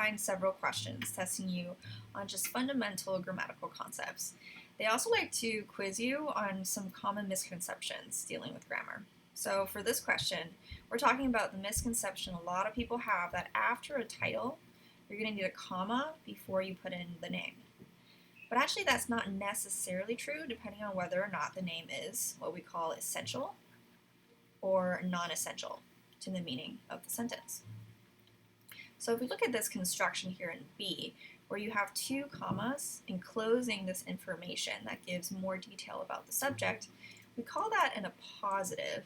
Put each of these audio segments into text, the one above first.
find several questions testing you on just fundamental grammatical concepts. They also like to quiz you on some common misconceptions dealing with grammar. So for this question, we're talking about the misconception a lot of people have that after a title, you're going to need a comma before you put in the name. But actually that's not necessarily true depending on whether or not the name is what we call essential or non-essential to the meaning of the sentence. So if we look at this construction here in B, where you have two commas enclosing this information that gives more detail about the subject, we call that an appositive.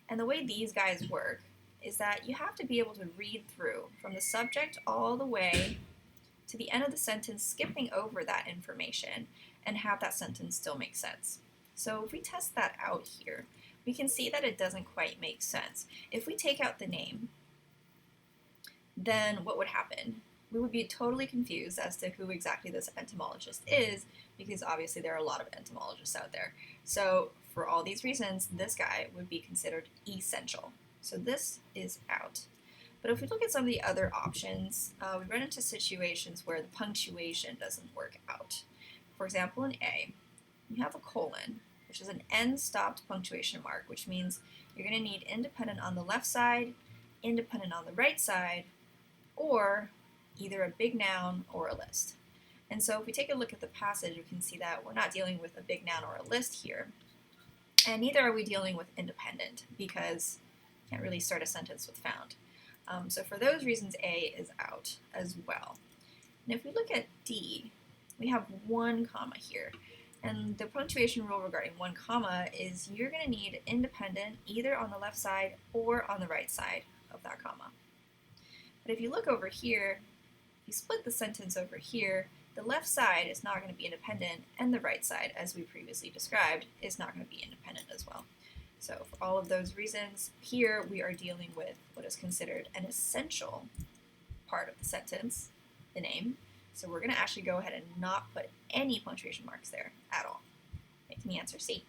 And the way these guys work is that you have to be able to read through from the subject all the way to the end of the sentence, skipping over that information, and have that sentence still make sense. So if we test that out here, we can see that it doesn't quite make sense. If we take out the name, then what would happen? We would be totally confused as to who exactly this entomologist is, because obviously there are a lot of entomologists out there. So for all these reasons, this guy would be considered essential. So this is out. But if we look at some of the other options, we run into situations where the punctuation doesn't work out. For example, in A, you have a colon, which is an end-stopped punctuation mark, which means you're going to need independent on the left side, independent on the right side, or either a big noun or a list. And so if we take a look at the passage, we can see that we're not dealing with a big noun or a list here, and neither are we dealing with independent, because you can't really start a sentence with found. So for those reasons, A is out as well. And if we look at D, we have one comma here. And the punctuation rule regarding one comma is you're going to need independent either on the left side or on the right side of that comma. But if you look over here, if you split the sentence over here, the left side is not going to be independent, and the right side, as we previously described, is not going to be independent as well. So for all of those reasons, here we are dealing with what is considered an essential part of the sentence, the name. So we're going to actually go ahead and not put any punctuation marks there at all, making the answer C.